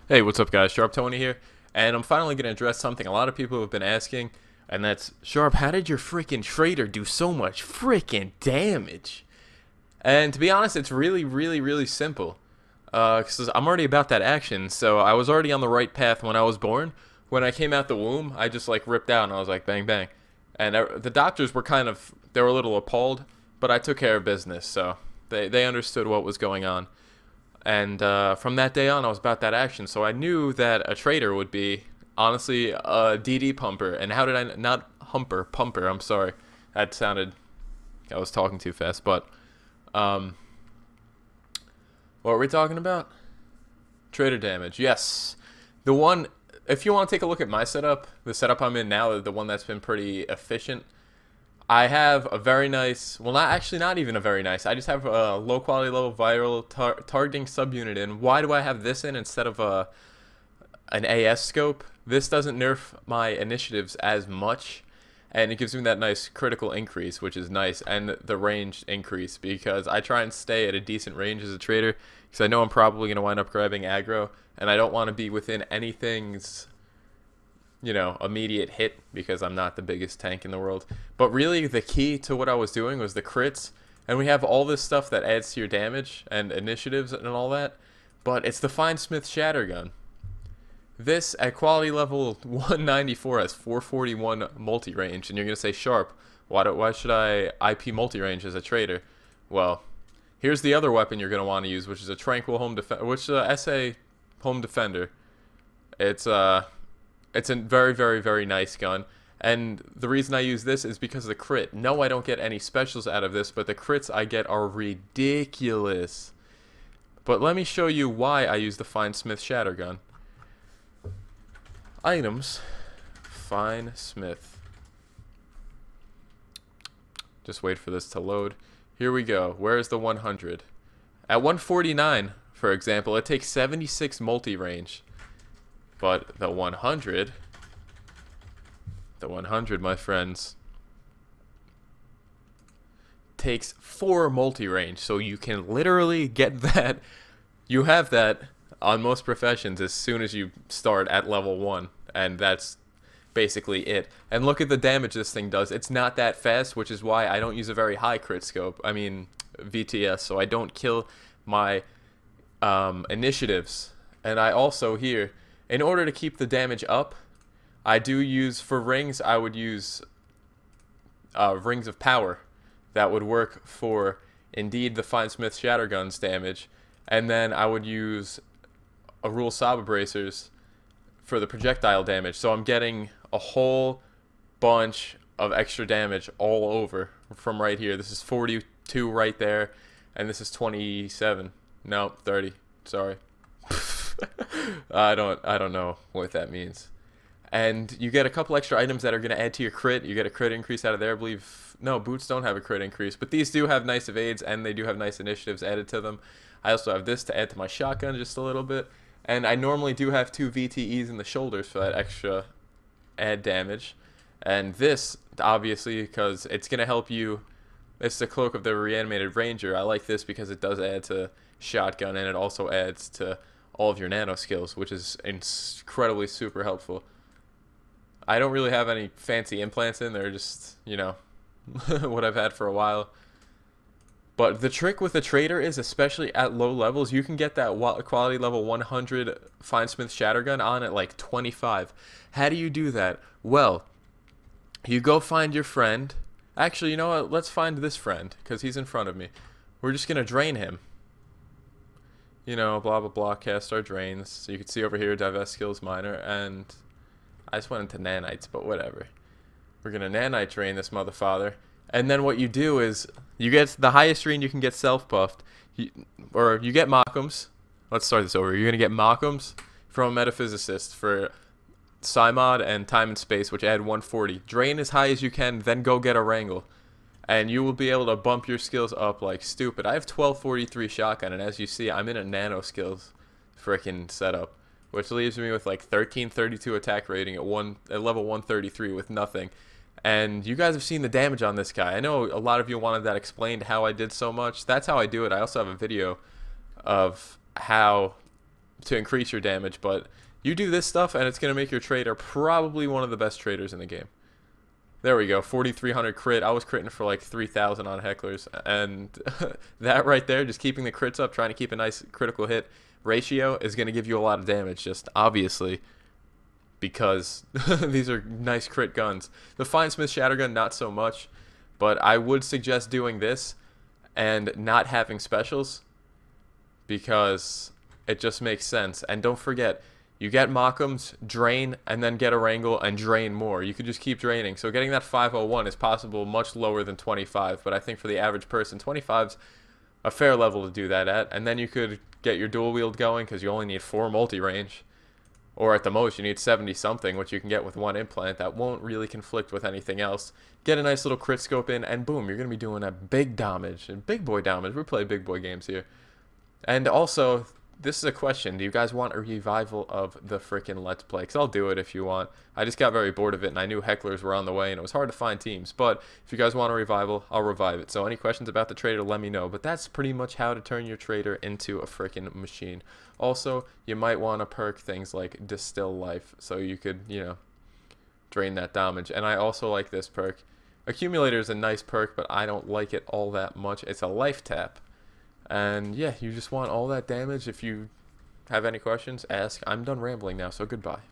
Hey, what's up, guys? Sharp Tony here, and I'm finally going to address something a lot of people have been asking, and that's, Sharp, how did your freaking trader do so much freaking damage? And to be honest, it's really simple. Because I'm already about that action, so I was already on the right path when I was born. When I came out the womb, I just like ripped out, and I was like, bang, bang. And the doctors were they were a little appalled, but I took care of business, so they understood what was going on. And from that day on, I was about that action. So I knew that a trader would be, honestly, a DD pumper. And how did I not pumper? I'm sorry, that sounded, I was talking too fast. But um, what were we talking about? Trader damage. Yes, the one. If you want to take a look at my setup, the setup I'm in now, the one that's been pretty efficient. I have a very nice, well, not actually, not even a very nice. I just have a low quality level viral targeting subunit in. Why do I have this in instead of an AS scope? This doesn't nerf my initiatives as much, and it gives me that nice critical increase, which is nice, and the range increase because I try and stay at a decent range as a trader because I know I'm probably going to wind up grabbing aggro, and I don't want to be within anything's immediate hit because I'm not the biggest tank in the world. But really, the key to what I was doing was the crits, and we have all this stuff that adds to your damage and initiatives and all that, but it's the Finesmith Shattergun. This, at quality level 194, has 441 multi-range, and you're going to say, Sharp, why should I IP multi-range as a trader? Well, here's the other weapon you're going to want to use, which is a Tranquil Home Defender, which is a SA Home Defender. It's a very nice gun. And the reason I use this is because of the crit. No, I don't get any specials out of this, but the crits I get are ridiculous. But let me show you why I use the Finesmith Shattergun. Items. Finesmith. Just wait for this to load. Here we go. Where's the 100? At 149, for example, it takes 76 multi-range. But the 100, my friends, takes 4 multi-range. So you can literally get that. You have that on most professions as soon as you start at level 1. And that's basically it. And look at the damage this thing does. It's not that fast, which is why I don't use a very high crit scope. I mean, VTS. So I don't kill my initiatives. And I also here, in order to keep the damage up, I do use, for rings, I would use rings of power. That would work for, indeed, the Finesmith Shattergun's damage. And then I would use a Rule Saba Bracers for the projectile damage. So I'm getting a whole bunch of extra damage all over from right here. This is 42 right there, and this is 27. No, 30. Sorry. I don't know what that means. And you get a couple extra items that are going to add to your crit. You get a crit increase out of there. I believe, no, boots don't have a crit increase, but these do have nice evades and they do have nice initiatives added to them. I also have this to add to my shotgun just a little bit. And I normally do have 2 VTEs in the shoulders for that extra add damage. And this, obviously, because it's going to help you. It's the Cloak of the Reanimated Ranger. I like this because it does add to shotgun and it also adds to all of your nano skills, which is incredibly super helpful. I don't really have any fancy implants in there, just, what I've had for a while. But the trick with a trader is, especially at low levels, you can get that quality level 100 Finesmith Shattergun on at like 25. How do you do that? Well, you go find your friend. Actually, you know what? Let's find this friend, because he's in front of me. We're just going to drain him. Blah, blah, blah, cast our drains. So you can see over here, divest skills minor, and I just went into nanites, but whatever. We're going to nanite drain this motherfather. And then what you do is, you get the highest drain you can get self-buffed, or you get Mockums. Let's start this over. You're going to get Mockums from a Metaphysicist for Psi-Mod and Time and Space, which add 140. Drain as high as you can, then go get a Wrangle. And you will be able to bump your skills up like stupid. I have 1243 shotgun, and as you see, I'm in a nano skills freaking setup, which leaves me with like 1332 attack rating at level 133 with nothing. And you guys have seen the damage on this guy. I know a lot of you wanted that explained how I did so much. That's how I do it. I also have a video of how to increase your damage, but you do this stuff and it's going to make your trader probably one of the best traders in the game. There we go, 4,300 crit. I was critting for like 3,000 on hecklers, and that right there, just keeping the crits up, trying to keep a nice critical hit ratio, is going to give you a lot of damage, just obviously, because these are nice crit guns. The Fine Smith Shattergun, not so much, but I would suggest doing this and not having specials, because it just makes sense. And don't forget, you get Mock'ems, drain, and then get a Wrangle and drain more. You could just keep draining. So getting that 501 is possible much lower than 25, but I think for the average person, 25's a fair level to do that at. And then you could get your dual wield going because you only need 4 multi-range. Or at the most, you need 70-something, which you can get with 1 implant. That won't really conflict with anything else. Get a nice little crit scope in, and boom, you're going to be doing a big dommage. And big boy dommage. We play big boy games here. And also, this is a question. Do you guys want a revival of the frickin' Let's Play? Because I'll do it if you want. I just got very bored of it, and I knew hecklers were on the way, and it was hard to find teams. But if you guys want a revival, I'll revive it. So any questions about the trader, let me know. But that's pretty much how to turn your trader into a frickin' machine. Also, you might want to perk things like Distill Life, so you could, you know, drain that damage. And I also like this perk. Accumulator is a nice perk, but I don't like it all that much. It's a life tap. And yeah, you just want all that damage. If you have any questions, ask. I'm done rambling now, so goodbye.